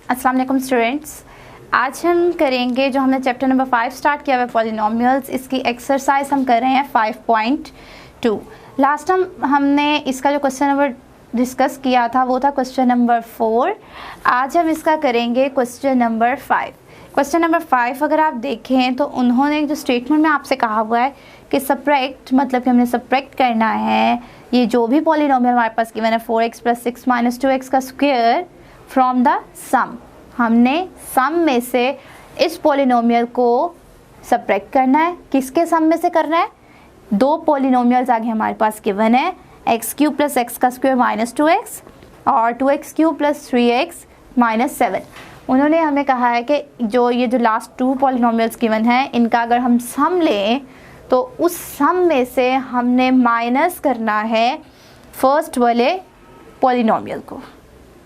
अस्सलाम वालेकुम स्टूडेंट्स। आज हम करेंगे जो हमने चैप्टर नंबर 5 स्टार्ट किया हुआ है पॉलिनोमियल्स, इसकी एक्सरसाइज हम कर रहे हैं 5.2। लास्ट टाइम हमने इसका जो क्वेश्चन नंबर डिस्कस किया था वो था क्वेश्चन नंबर 4। आज हम इसका करेंगे क्वेश्चन नंबर 5। क्वेश्चन नंबर 5 अगर आप देखें तो उन्होंने जो स्टेटमेंट में आपसे कहा हुआ है कि सब्ट्रैक्ट, मतलब कि हमने सब्ट्रैक्ट करना है ये जो भी पॉलिनोमियल हमारे पास गिवन है 4x + 6 - 2x का स्क्वायर फ्रॉम द सम। हमने सम में से इस पॉलिनोमियल को सब्ट्रैक्ट करना है। किसके सम में से करना है? दो पॉलिनोमियल्स आगे हमारे पास गिवन है, x³ + x का स्क्वायर -2x और 2x³ + 3x - 7। उन्होंने हमें कहा है कि जो लास्ट टू पॉलिनोमियल्स गिवन हैं इनका अगर हम सम लें तो उस सम में से हमने माइनस करना है फर्स्ट वाले पॉलिनोमियल को।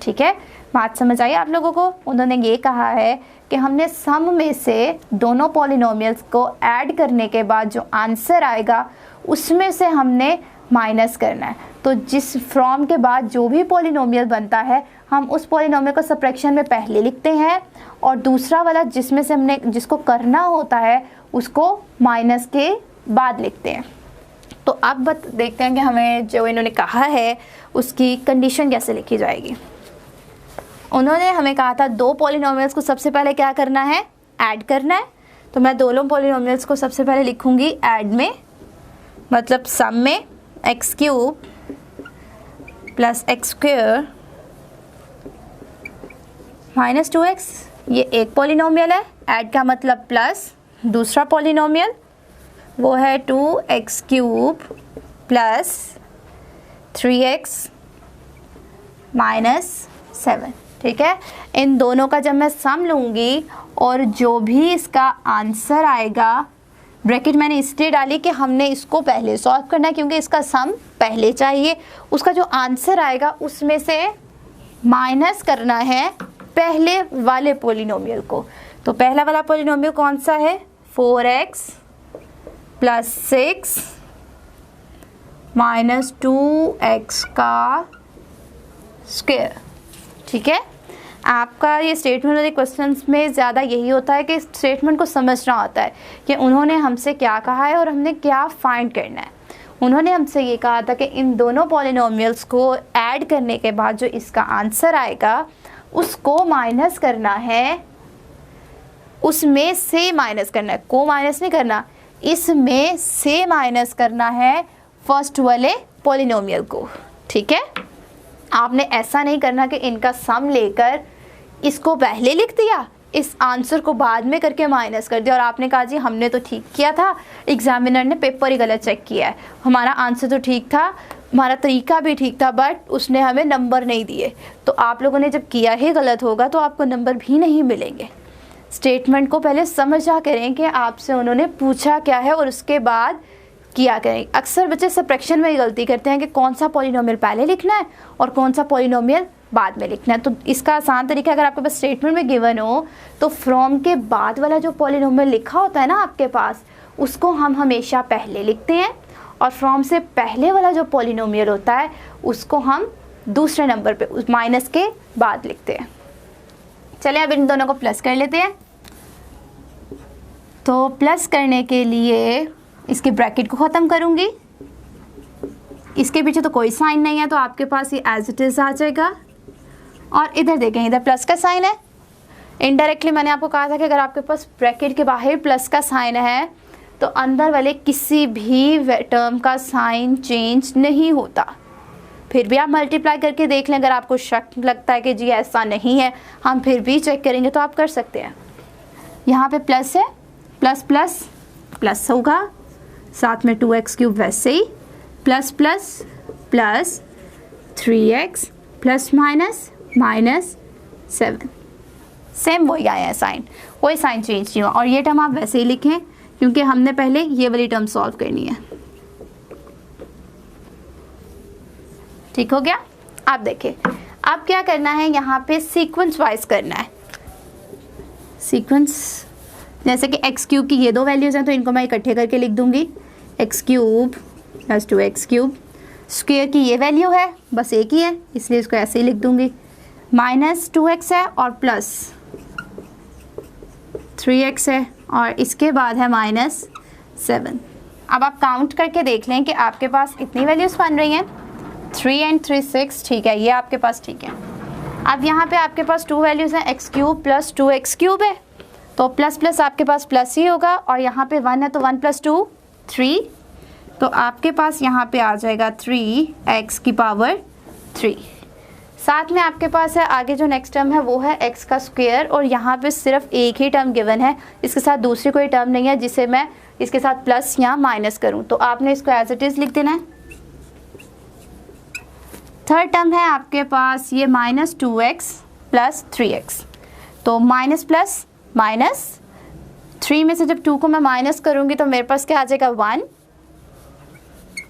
ठीक है, बात समझ आई आप लोगों को? उन्होंने ये कहा है कि हमने सम में से दोनों पॉलिनोमियल्स को ऐड करने के बाद जो आंसर आएगा उसमें से हमने माइनस करना है। तो जिस फ्रॉम के बाद जो भी पॉलिनोमियल बनता है हम उस पॉलिनोमियल को सब्ट्रैक्शन में पहले लिखते हैं और दूसरा वाला जिसमें से हमने जिसको करना होता है उसको माइनस के बाद लिखते हैं। तो अब देखते हैं कि हमें जो इन्होंने कहा है उसकी कंडीशन कैसे लिखी जाएगी। उन्होंने हमें कहा था दो पॉलिनोमियल्स को सबसे पहले क्या करना है? ऐड करना है। तो मैं दोनों पॉलिनोमियल्स को सबसे पहले लिखूंगी ऐड में, मतलब सम में x³ + x² - 2x। ये एक पॉलिनोमियल है, ऐड का मतलब प्लस। दूसरा पॉलिनोमियल वो है 2x³ + 3x - 7। ठीक है, इन दोनों का जब मैं सम लूँगी और जो भी इसका आंसर आएगा, ब्रैकेट मैंने इसलिए डाली कि हमने इसको पहले सॉल्व करना है क्योंकि इसका सम पहले चाहिए। उसका जो आंसर आएगा उसमें से माइनस करना है पहले वाले पॉलिनोमियल को। तो पहला वाला पॉलिनोमियल कौन सा है? 4x + 6 - 2x का स्क्वायर। ठीक है, आपका ये स्टेटमेंट वाले क्वेश्चंस में ज़्यादा यही होता है कि स्टेटमेंट को समझना होता है कि उन्होंने हमसे क्या कहा है और हमने क्या फाइंड करना है। उन्होंने हमसे ये कहा था कि इन दोनों पॉलिनोमियल्स को ऐड करने के बाद जो इसका आंसर आएगा उसको माइनस करना है, उसमें से माइनस करना है, को माइनस नहीं करना, इसमें से माइनस करना है फर्स्ट वाले पॉलिनोमियल को। ठीक है, आपने ऐसा नहीं करना कि इनका सम लेकर इसको पहले लिख दिया, इस आंसर को बाद में करके माइनस कर दिया और आपने कहा जी हमने तो ठीक किया था, एग्जामिनर ने पेपर ही गलत चेक किया है, हमारा आंसर तो ठीक था, हमारा तरीका भी ठीक था, बट उसने हमें नंबर नहीं दिए। तो आप लोगों ने जब किया ही गलत होगा तो आपको नंबर भी नहीं मिलेंगे। स्टेटमेंट को पहले समझा करें कि आपसे उन्होंने पूछा क्या है और उसके बाद किया करें। अक्सर बच्चे सब्ट्रैक्शन में ही गलती करते हैं कि कौन सा पॉलिनोमियल पहले लिखना है और कौन सा पॉलिनोमियल बाद में लिखना है। तो इसका आसान तरीका, अगर आपके पास स्टेटमेंट में गिवन हो तो फ्रॉम के बाद वाला जो पॉलिनोमियल लिखा होता है ना आपके पास, उसको हम हमेशा पहले लिखते हैं और फ्रॉम से पहले वाला जो पॉलिनोमियल होता है उसको हम दूसरे नंबर पे उस माइनस के बाद लिखते हैं। चलिए अब इन दोनों को प्लस कर लेते हैं। तो प्लस करने के लिए इसके ब्रैकेट को ख़त्म करूँगी, इसके पीछे तो कोई साइन नहीं है तो आपके पास ये एज इट इज़ आ जाएगा। और इधर देखें, इधर प्लस का साइन है। इनडायरेक्टली मैंने आपको कहा था कि अगर आपके पास ब्रैकेट के बाहर प्लस का साइन है तो अंदर वाले किसी भी टर्म का साइन चेंज नहीं होता। फिर भी आप मल्टीप्लाई करके देख लें, अगर आपको शक लगता है कि जी ऐसा नहीं है, हम फिर भी चेक करेंगे तो आप कर सकते हैं। यहाँ पे प्लस है, प्लस प्लस प्लस होगा, साथ में 2x³ वैसे ही, plus plus plus 3x ± -7, same वही आया है साइन, कोई साइन चेंज नहीं हुआ। और ये टर्म आप वैसे ही लिखें क्योंकि हमने पहले ये वाली टर्म सॉल्व करनी है। ठीक हो गया? आप देखिए अब क्या करना है, यहाँ पे सीक्वेंस वाइज करना है। सीक्वेंस जैसे कि x³ की ये दो वैल्यूज़ हैं तो इनको मैं इकट्ठे करके लिख दूंगी, x³ + 2x³। स्क्वायर की ये वैल्यू है, बस एक ही है इसलिए इसको ऐसे ही लिख दूंगी। -2x है और प्लस 3x है और इसके बाद है -7। अब आप काउंट करके देख लें कि आपके पास इतनी वैल्यूज़ बन रही हैं, 3 and 3 6, ठीक है, ये आपके पास ठीक है। अब यहाँ पे आपके पास 2 वैल्यूज़ हैं, x³ + 2x³ है, तो प्लस प्लस आपके पास प्लस ही होगा, और यहाँ पे 1 है तो 1 + 2 3, तो आपके पास यहाँ पे आ जाएगा 3x⁻3। साथ में आपके पास है आगे जो नेक्स्ट टर्म है वो है x², और यहाँ पे सिर्फ एक ही टर्म गिवन है, इसके साथ दूसरी कोई टर्म नहीं है जिसे मैं इसके साथ प्लस या माइनस करूँ, तो आपने इसको एज इट इज़ लिख देना है। थर्ड टर्म है आपके पास ये -2x + 3x, तो माइनस प्लस माइनस, 3 में से जब 2 को मैं माइनस करूँगी तो मेरे पास क्या आ जाएगा 1,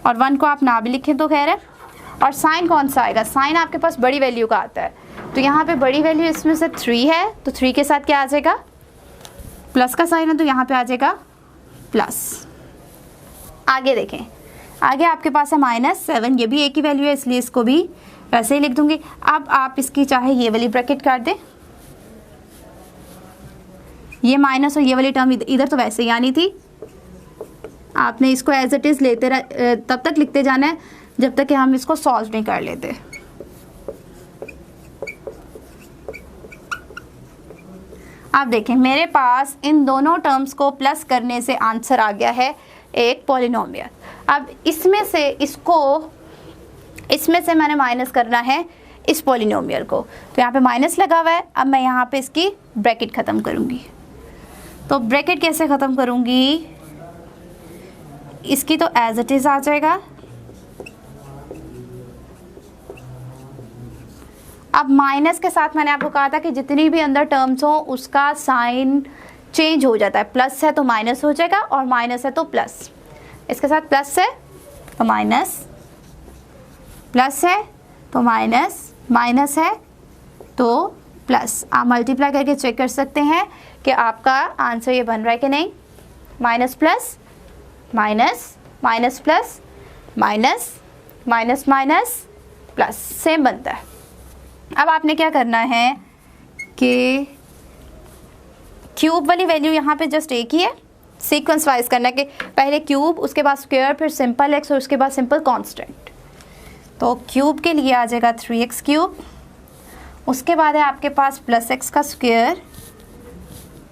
और 1 को आप ना भी लिखें तो खैर है। और साइन कौन सा आएगा, साइन आपके पास बड़ी वैल्यू का आता है, तो यहाँ पे बड़ी वैल्यू इसमें से 3 है, तो 3 के साथ क्या आ जाएगा, प्लस का साइन है तो यहाँ पे आ जाएगा प्लस। आगे देखें, आगे आपके पास है -7, ये भी एक ही वैल्यू है इसलिए इसको भी वैसे ही लिख दूंगी। अब आप इसकी चाहे ये वाली ब्रैकेट काट दें, ये माइनस और ये वाली टर्म इधर तो वैसे ही आनी थी, आपने इसको एज इट इज़ लेते तब तक लिखते जाना है जब तक कि हम इसको सॉल्व नहीं कर लेते। अब देखें मेरे पास इन दोनों टर्म्स को प्लस करने से आंसर आ गया है एक पॉलिनोमियल। अब इसमें से मैंने माइनस करना है इस पॉलिनोमियल को, तो यहाँ पे माइनस लगा हुआ है। अब मैं यहाँ पे इसकी ब्रैकेट ख़त्म करूँगी, तो ब्रैकेट कैसे ख़त्म करूँगी, इसकी तो एज इट इज़ आ जाएगा। अब माइनस के साथ मैंने आपको कहा था कि जितनी भी अंदर टर्म्स हो उसका साइन चेंज हो जाता है, प्लस है तो माइनस हो जाएगा और माइनस है तो प्लस, इसके साथ प्लस है तो माइनस, प्लस है तो माइनस, माइनस है तो प्लस। आप मल्टीप्लाई करके चेक कर सकते हैं कि आपका आंसर ये बन रहा है कि नहीं, minus plus minus, minus plus minus, minus minus plus, same बनता है। अब आपने क्या करना है कि क्यूब वाली वैल्यू यहाँ पे जस्ट एक ही है, सीक्वेंस वाइज करना है कि पहले क्यूब, उसके बाद स्क्वायर, फिर सिंपल एक्स और उसके बाद सिंपल कांस्टेंट। तो क्यूब के लिए आ जाएगा 3x³, उसके बाद है आपके पास +x²,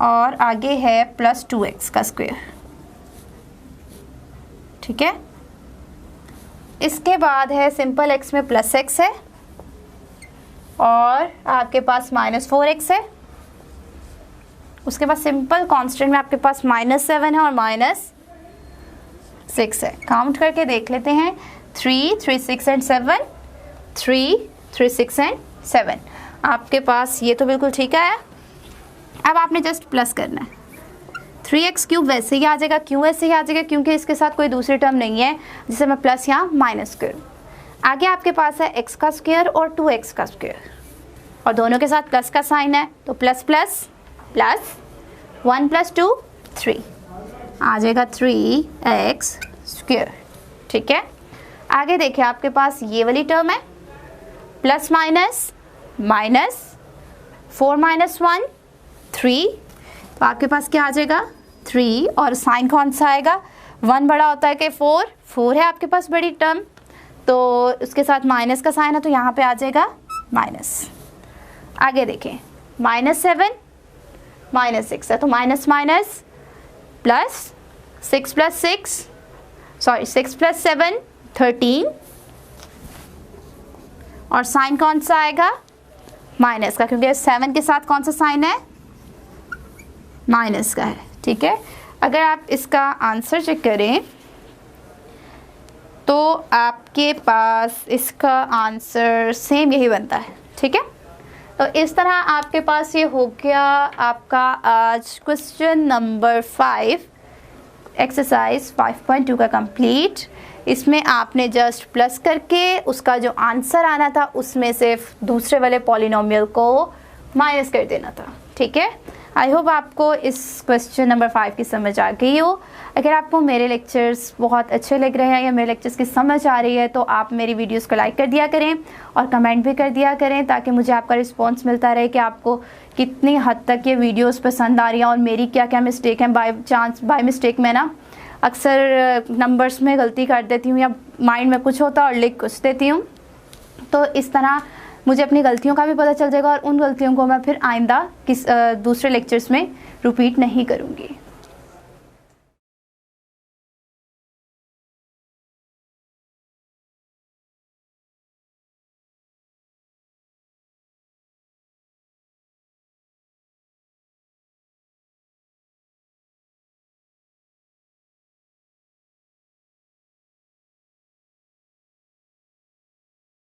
और आगे है +2x², ठीक है। इसके बाद है सिंपल एक्स में +x है और आपके पास -4x है, उसके बाद सिंपल कांस्टेंट में आपके पास -7 है और -6 है। काउंट करके देख लेते हैं, 3 3 6 एंड 7, 3 3 6 एंड 7, आपके पास ये तो बिल्कुल ठीक है। अब आपने जस्ट प्लस करना है, 3x³ वैसे ही आ जाएगा, क्यों ऐसे ही आ जाएगा, क्योंकि इसके साथ कोई दूसरी टर्म नहीं है जिसे मैं प्लस या माइनस करूँ। आगे आपके पास है x² और 2x², और दोनों के साथ प्लस का साइन है, तो प्लस प्लस प्लस, 1 + 2 3, आ जाएगा 3x², ठीक है। आगे देखिए आपके पास ये वाली टर्म है, प्लस माइनस माइनस, 4 - 1 3, तो आपके पास क्या आ जाएगा 3, और साइन कौन सा आएगा, 1 बड़ा होता है कि 4 है आपके पास बड़ी टर्म, तो उसके साथ माइनस का साइन है तो यहाँ पे आ जाएगा माइनस। आगे देखें, -7 -6 है तो माइनस माइनस प्लस, 6 + 7 13, और साइन कौन सा आएगा, माइनस का, क्योंकि 7 के साथ कौन सा साइन है, माइनस का है, ठीक है। अगर आप इसका आंसर चेक करें तो आपके पास इसका आंसर सेम यही बनता है, ठीक है। तो इस तरह आपके पास ये हो गया आपका आज क्वेश्चन नंबर 5 एक्सरसाइज 5.2 का कंप्लीट। इसमें आपने जस्ट प्लस करके उसका जो आंसर आना था उसमें से दूसरे वाले पॉलिनोमियल को माइनस कर देना था, ठीक है। आई होप आपको इस क्वेश्चन नंबर 5 की समझ आ गई हो। अगर आपको मेरे लेक्चर्स बहुत अच्छे लग रहे हैं या मेरे लेक्चर्स की समझ आ रही है तो आप मेरी वीडियोस को लाइक कर दिया करें और कमेंट भी कर दिया करें, ताकि मुझे आपका रिस्पांस मिलता रहे कि आपको कितनी हद तक ये वीडियोस पसंद आ रही हैं और मेरी क्या क्या मिस्टेक है। बाय मिस्टेक मैं ना अक्सर नंबर्स में गलती कर देती हूँ या माइंड में कुछ होता है और लिख कुछ देती हूँ, तो इस तरह मुझे अपनी गलतियों का भी पता चल जाएगा और उन गलतियों को मैं फिर आइंदा दूसरे लेक्चर्स में रिपीट नहीं करूँगी।